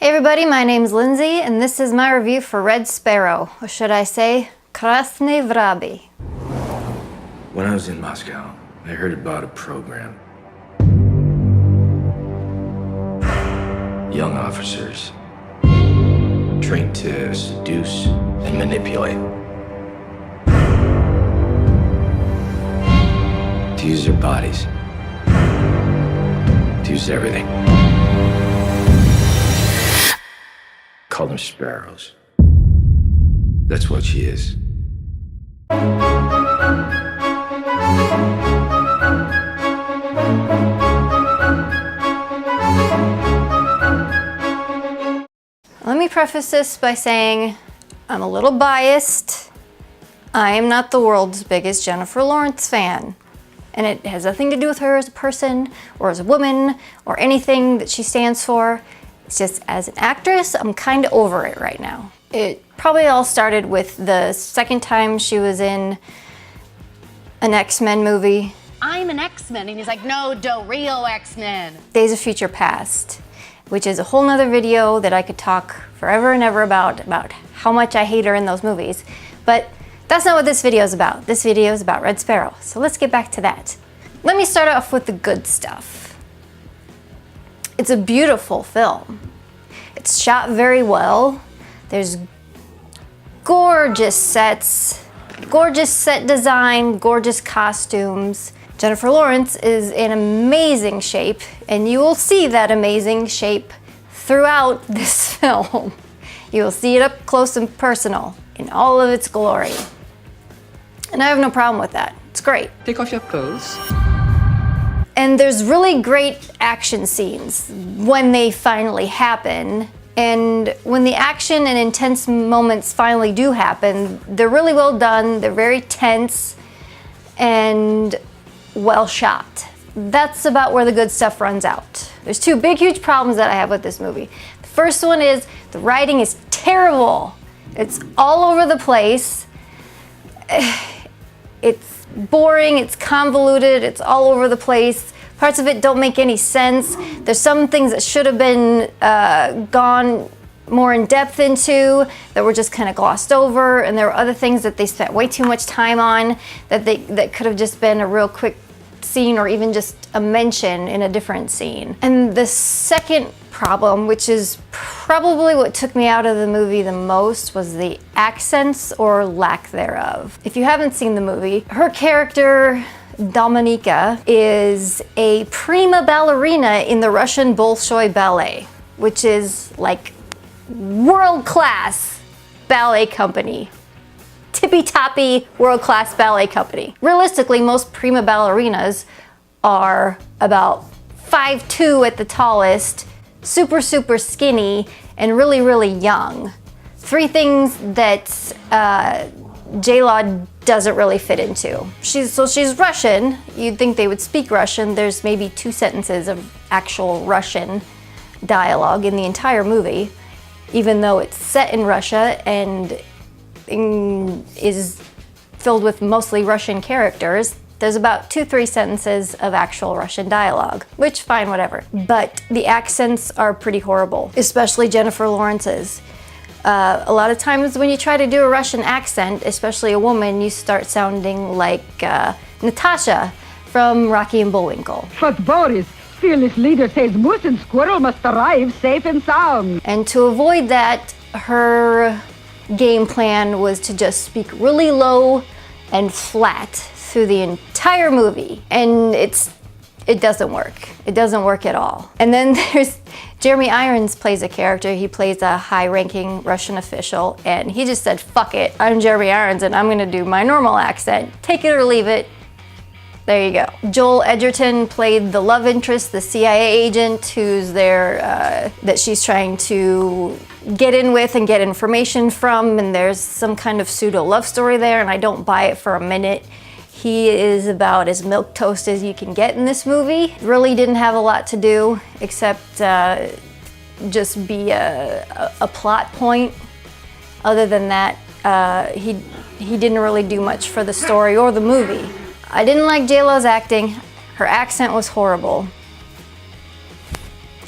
Hey everybody, my name's Lindsay, and this is my review for Red Sparrow, or should I say, Krasny Vrabi. When I was in Moscow, I heard about a program. Young officers trained to seduce and manipulate. To use their bodies. To use everything. Call them sparrows. That's what she is. Let me preface this by saying I'm a little biased. I am not the world's biggest Jennifer Lawrence fan. And it has nothing to do with her as a person or as a woman or anything that she stands for. It's just as an actress, I'm kind of over it right now. It probably all started with the second time she was in an X-Men movie. I'm an X-Men, and he's like, no, real X-Men. Days of Future Past, which is a whole nother video that I could talk forever and ever about how much I hate her in those movies. But that's not what this video is about. This video is about Red Sparrow, so let's get back to that. Let me start off with the good stuff. It's a beautiful film. It's shot very well. There's gorgeous sets, gorgeous set design, gorgeous costumes. Jennifer Lawrence is in amazing shape, and you will see that amazing shape throughout this film. You will see it up close and personal in all of its glory. And I have no problem with that. It's great. Take off your clothes. And there's really great action scenes when they finally happen. And when the action and intense moments finally do happen, they're really well done, they're very tense, and well shot. That's about where the good stuff runs out. There's two big, huge problems that I have with this movie. The first one is the writing is terrible. It's all over the place. It's boring, it's convoluted, it's all over the place. Parts of it don't make any sense. There's some things that should have been gone more in depth into that were just kind of glossed over, and there were other things that they spent way too much time on that could have just been a real quick scene or even just a mention in a different scene. And the second problem, which is probably what took me out of the movie the most, was the accents or lack thereof. If you haven't seen the movie, her character Dominika is a prima ballerina in the Russian Bolshoi Ballet, which is like world-class ballet company. Tippy-toppy world-class ballet company. Realistically, most prima ballerinas are about 5'2" at the tallest, super skinny, and really young. Three things that J-Law doesn't really fit into. She's Russian. You'd think they would speak Russian. There's maybe 2 sentences of actual Russian dialogue in the entire movie, even though it's set in Russia and is filled with mostly Russian characters. There's about 2-3 sentences of actual Russian dialogue, which fine, whatever. But the accents are pretty horrible, especially Jennifer Lawrence's. A lot of times when you try to do a Russian accent, especially a woman, you start sounding like Natasha from Rocky and Bullwinkle. But Boris, fearless leader, says moose and squirrel must arrive safe and sound. And to avoid that, her game plan was to just speak really low and flat through the entire movie. And it doesn't work. It doesn't work at all. And then there's Jeremy Irons plays a character. He plays a high-ranking Russian official, and he just said, fuck it, I'm Jeremy Irons and I'm gonna do my normal accent. Take it or leave it. There you go. Joel Edgerton played the love interest, the CIA agent who's there, that she's trying to get in with and get information from, and there's some kind of pseudo love story there, and I don't buy it for a minute. He is about as milquetoast as you can get in this movie. Really didn't have a lot to do except just be a plot point. Other than that, he didn't really do much for the story or the movie. I didn't like J-Lo's acting. Her accent was horrible.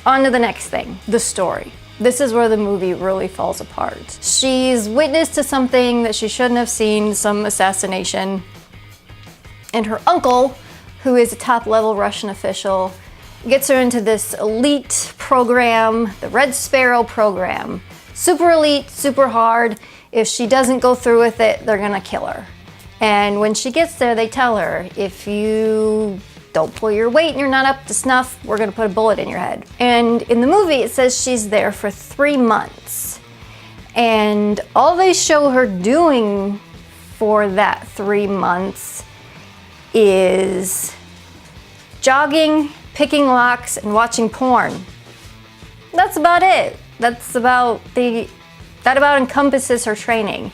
On to the next thing, the story. This is where the movie really falls apart. She's witness to something that she shouldn't have seen, some assassination. And her uncle, who is a top-level Russian official, gets her into this elite program, the Red Sparrow program. Super elite, super hard. If she doesn't go through with it, they're gonna kill her. And when she gets there, they tell her, if you don't pull your weight and you're not up to snuff, we're gonna put a bullet in your head. And in the movie, it says she's there for 3 months. And all they show her doing for that 3 months is jogging, picking locks, and watching porn. That's about it. That about encompasses her training.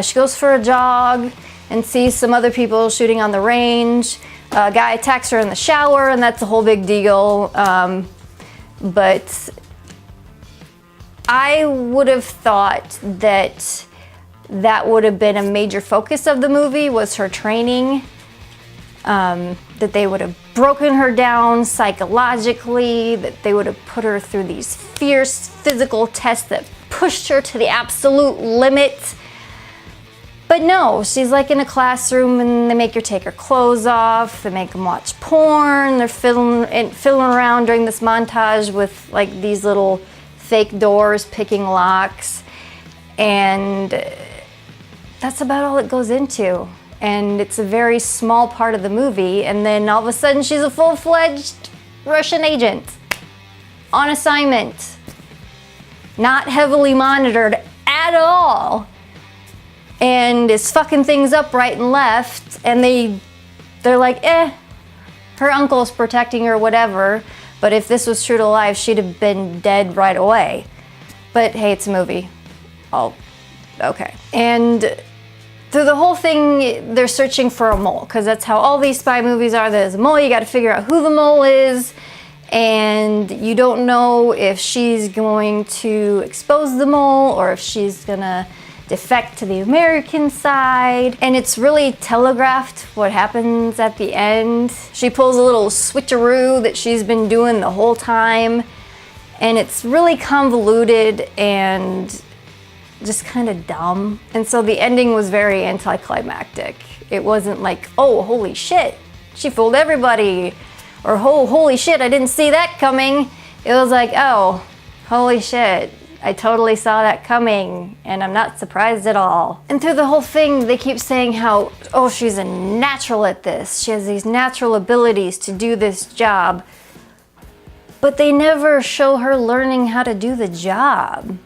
She goes for a jog and sees some other people shooting on the range. A guy attacks her in the shower, and that's a whole big deal. But I would have thought that that would have been a major focus of the movie, was her training. That they would have broken her down psychologically, that they would have put her through these fierce physical tests that pushed her to the absolute limit. But no, she's like in a classroom and they make her take her clothes off, they make them watch porn, they're fiddling around during this montage with like these little fake doors, picking locks, and that's about all it goes into. And it's a very small part of the movie, and then all of a sudden she's a full-fledged Russian agent on assignment, not heavily monitored at all, and is fucking things up right and left, and they're like, her uncle's protecting her, whatever, but if this was true to life, she'd have been dead right away. But hey, it's a movie. Okay. And through the whole thing, they're searching for a mole, because that's how all these spy movies are. There's a mole, you gotta figure out who the mole is, and you don't know if she's going to expose the mole or if she's gonna defect to the American side. And it's really telegraphed what happens at the end. She pulls a little switcheroo that she's been doing the whole time, and it's really convoluted and just kind of dumb. And so the ending was very anticlimactic. It wasn't like, oh, holy shit, she fooled everybody, or oh, holy shit, I didn't see that coming. It was like, oh, holy shit, I totally saw that coming, and I'm not surprised at all. And through the whole thing, they keep saying how, oh, she's a natural at this. She has these natural abilities to do this job. But they never show her learning how to do the job.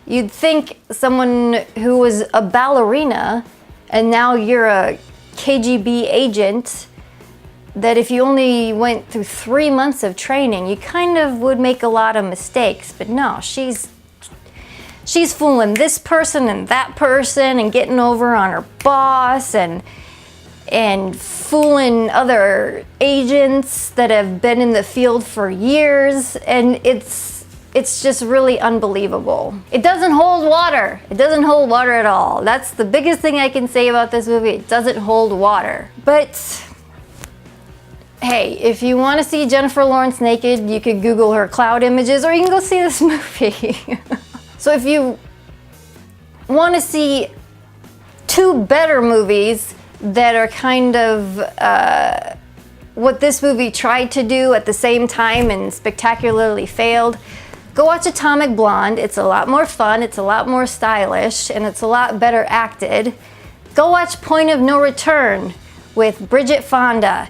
You'd think someone who was a ballerina and now you're a KGB agent, that if you only went through 3 months of training, you kind of would make a lot of mistakes. But no, she's fooling this person and that person and getting over on her boss and fooling other agents that have been in the field for years, and it's just really unbelievable. It doesn't hold water. It doesn't hold water at all. That's the biggest thing I can say about this movie. It doesn't hold water. But hey, if you want to see Jennifer Lawrence naked, you could Google her cloud images, or you can go see this movie. So if you want to see two better movies that are kind of what this movie tried to do at the same time and spectacularly failed, go watch Atomic Blonde. It's a lot more fun, it's a lot more stylish, and it's a lot better acted. Go watch Point of No Return with Bridget Fonda.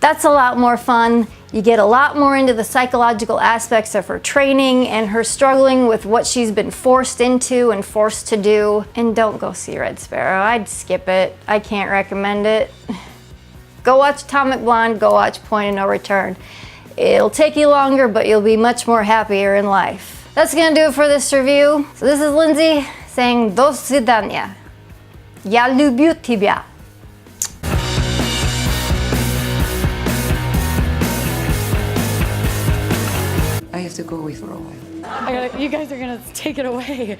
That's a lot more fun. You get a lot more into the psychological aspects of her training and her struggling with what she's been forced into and forced to do. And don't go see Red Sparrow. I'd skip it. I can't recommend it. Go watch Atomic Blonde, go watch Point of No Return. It'll take you longer, but you'll be much more happier in life. That's gonna do it for this review. So this is Lindsay saying do свидания. Я люблю тебя. I have to go away for a while. You guys are gonna take it away.